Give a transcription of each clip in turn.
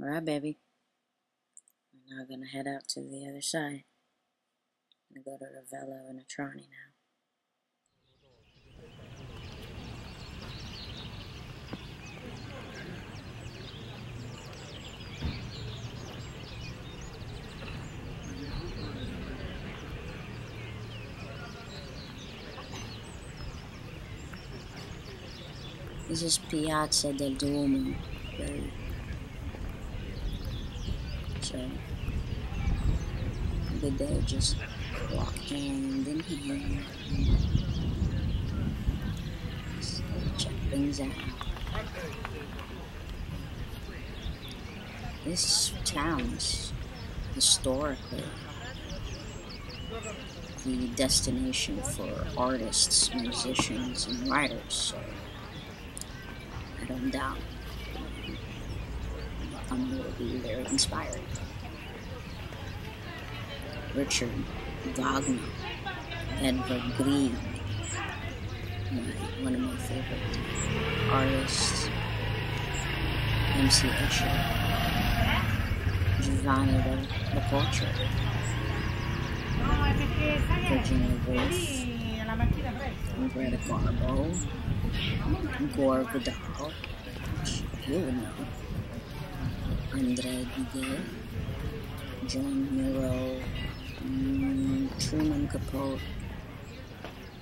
Alright, baby. We're now gonna head out to the other side. I'm gonna go to Ravello and Atrani now. This is Piazza del Duomo. So, good day, just walk hand in hand. Just check things out. This town is historically the destination for artists, musicians, and writers, so I don't doubt I'm going to be very inspired. Richard Wagner, Edvard Grieg, one of my favorite artists, MC Escher, Giovanni the Portrait, Virginia Woolf, Greta Garbo, Gore Vidal, which you would know, Andre Gide, John Miro, Truman Capote,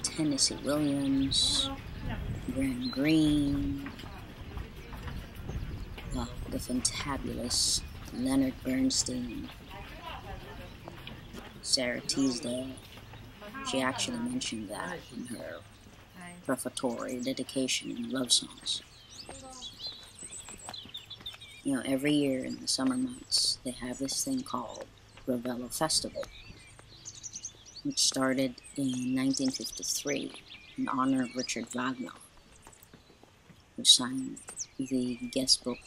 Tennessee Williams, Graham Greene, the fantabulous Leonard Bernstein, Sarah Teasdale. She actually mentioned that in her prefatory dedication in Love Songs. You know, every year in the summer months, they have this thing called Ravello Festival, which started in 1953 in honor of Richard Wagner, who signed the guest book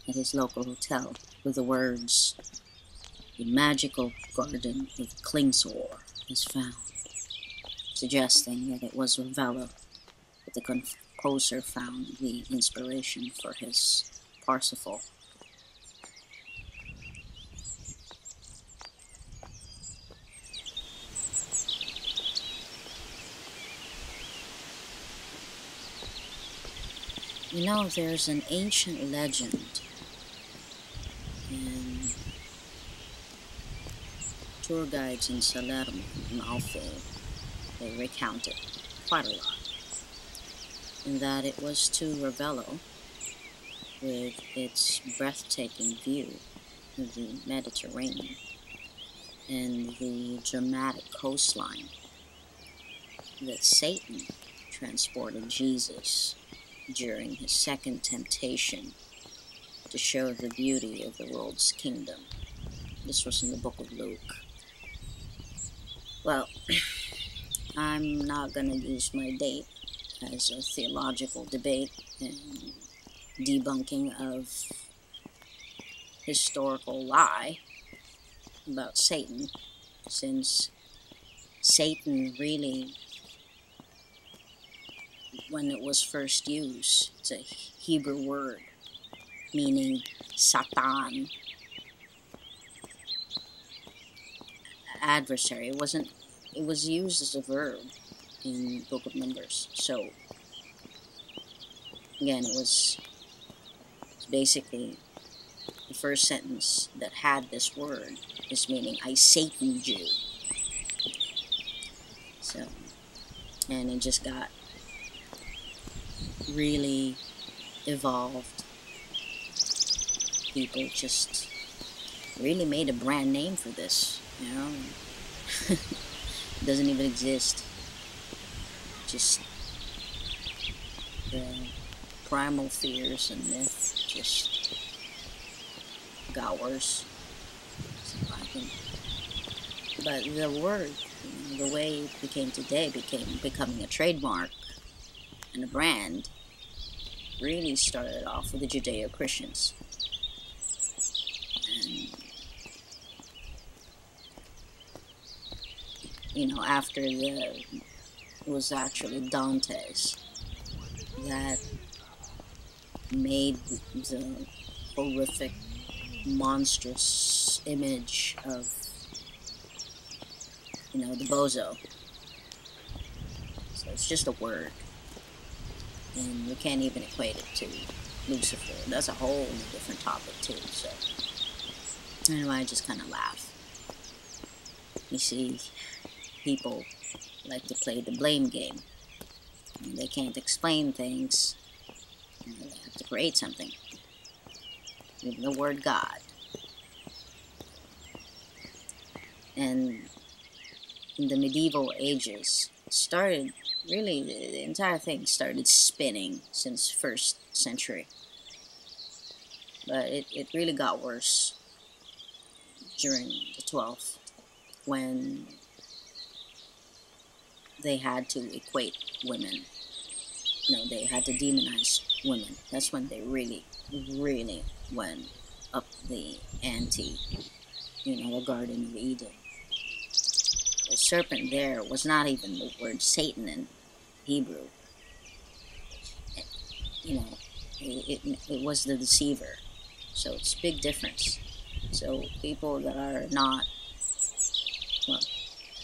at his local hotel with the words, "The magical garden of Klingsor is found," suggesting that it was Ravello that the composer found the inspiration for his Parsifal. You know, there's an ancient legend, and tour guides in Salerno and Alfe, they recount it quite a lot, in that it was to Ravello, with its breathtaking view of the Mediterranean and the dramatic coastline, that Satan transported Jesus during his second temptation to show the beauty of the world's kingdom. This was in the book of Luke. Well, I'm not going to use my date as a theological debate and debunking of historical lie about Satan, since Satan really, when it was first used, it's a Hebrew word meaning Satan, adversary. It was used as a verb in Book of Numbers. So again, it was basically the first sentence that had this word is meaning I Sataned you. So, and it just got really evolved. People just really made a brand name for this, you know. It doesn't even exist. Just the primal fears and myths just got worse. So but the word, you know, the way it became today, becoming a trademark and a brand, really started off with the Judeo-Christians. And, you know, after it was actually Dante's that made the horrific monstrous image of, the bozo. So it's just a word. And we can't even equate it to Lucifer. That's a whole different topic too. So anyway, I just kind of laugh. You see, people like to play the blame game. They can't explain things. They have to create something. Even the word God. And in the medieval ages, the entire thing started spinning since 1st century. But it really got worse during the 12th, when they had to equate women. They had to demonize women. That's when they really, really went up the ante. The Garden of Eden. The serpent there was not even the word Satan in Hebrew. It was the deceiver. So it's a big difference. So people that are not,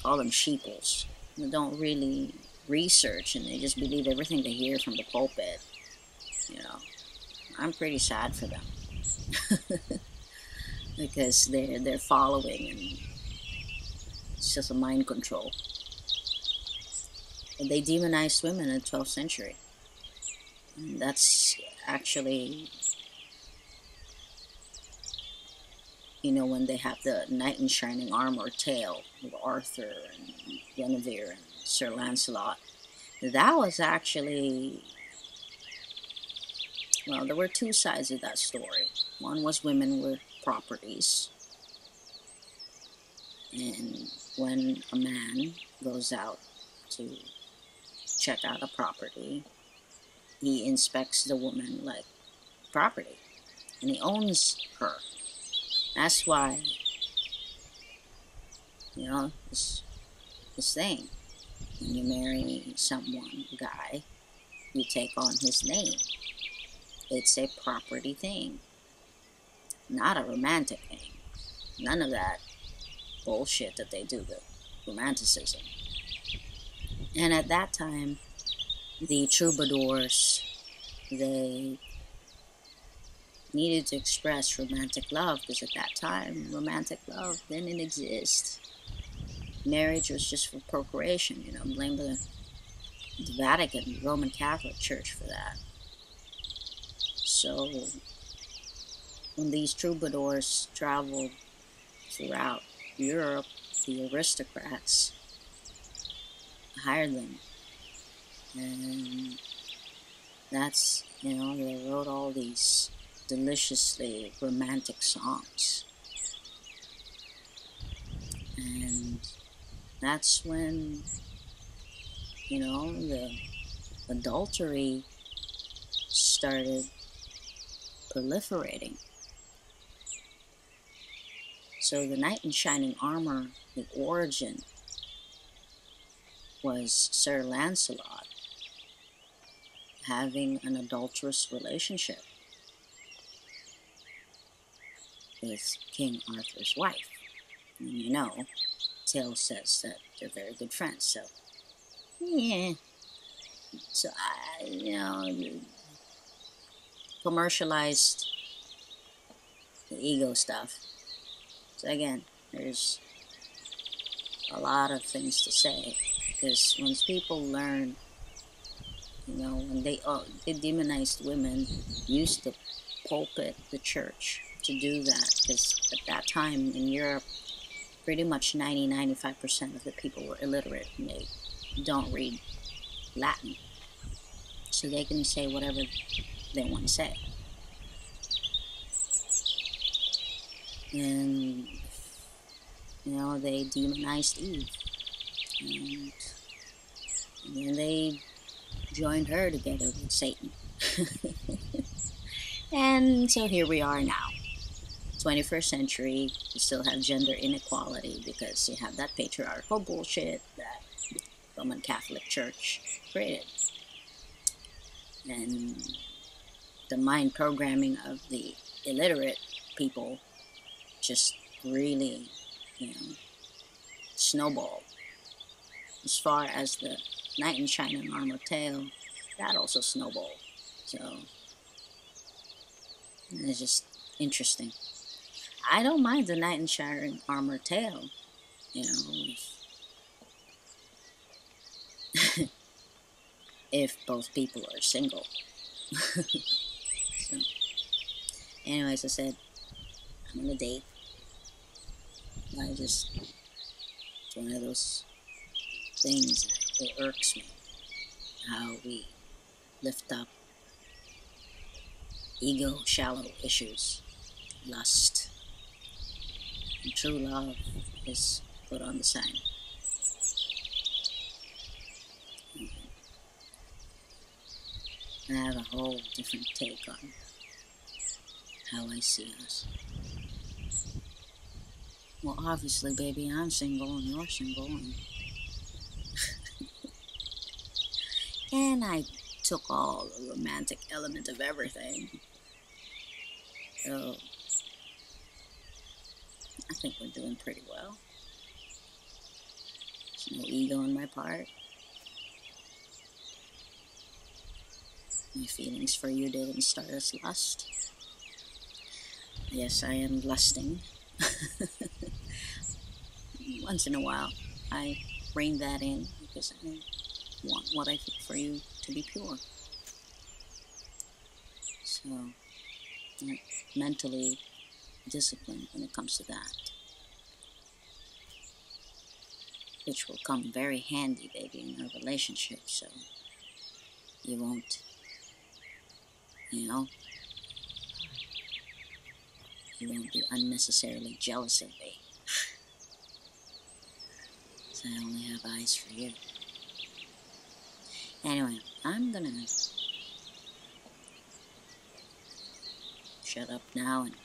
call them sheeples, don't really research, and they just believe everything they hear from the pulpit. I'm pretty sad for them. Because they're following, and it's just a mind control. And they demonized women in the 12th century. And that's actually, when they have the knight in shining armor tale of Arthur and Guinevere and Sir Lancelot. That was actually, there were two sides of that story. One was women were properties. And when a man goes out to check out a property, he inspects the woman like property. And he owns her. That's why, this thing. When you marry someone, a guy, you take on his name. It's a property thing. Not a romantic thing. None of that bullshit that they do, the romanticism. And at that time, the troubadours, they needed to express romantic love, because at that time, romantic love didn't exist. Marriage was just for procreation. Blame the Vatican, the Roman Catholic Church for that. So when these troubadours traveled throughout Europe, the aristocrats hired them. And that's, they wrote all these deliciously romantic songs. And that's when, the adultery started proliferating. So the knight in shining armor, the origin was Sir Lancelot having an adulterous relationship with King Arthur's wife. And tale says that they're very good friends, so yeah. So commercialized the ego stuff. So again, there's a lot of things to say, because once people learn, when they demonized women, used the pulpit, the church, to do that, because at that time in Europe, pretty much 90-95% of the people were illiterate, and they don't read Latin, so they can say whatever they want to say. And they demonized Eve, and then they joined her together with Satan. And so here we are now, 21st century. We still have gender inequality because you have that patriarchal bullshit that Roman Catholic Church created, and the mind programming of the illiterate people just really, snowballed. As far as the knight in shining armor tale, that also snowballed. So it's just interesting. I don't mind the knight in shining armor tale, if both people are single. So, anyways, I said I'm on a date. It's one of those things that irks me. How we lift up ego, shallow issues, lust, and true love is put on the side. I have a whole different take on how I see us. Well, obviously, baby, I'm single and you're single, and I took all the romantic element of everything. So I think we're doing pretty well. There's no ego on my part. My feelings for you didn't start as lust. Yes, I am lusting. Once in a while, I rein that in because I want what I feel for you to be pure. So, I'm mentally disciplined when it comes to that. Which will come very handy, baby, in our relationship, so you won't, you won't be unnecessarily jealous of me. So I only have eyes for you. Anyway, I'm gonna shut up now and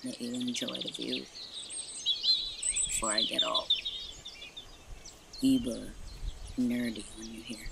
let you enjoy the view before I get all uber nerdy on you here.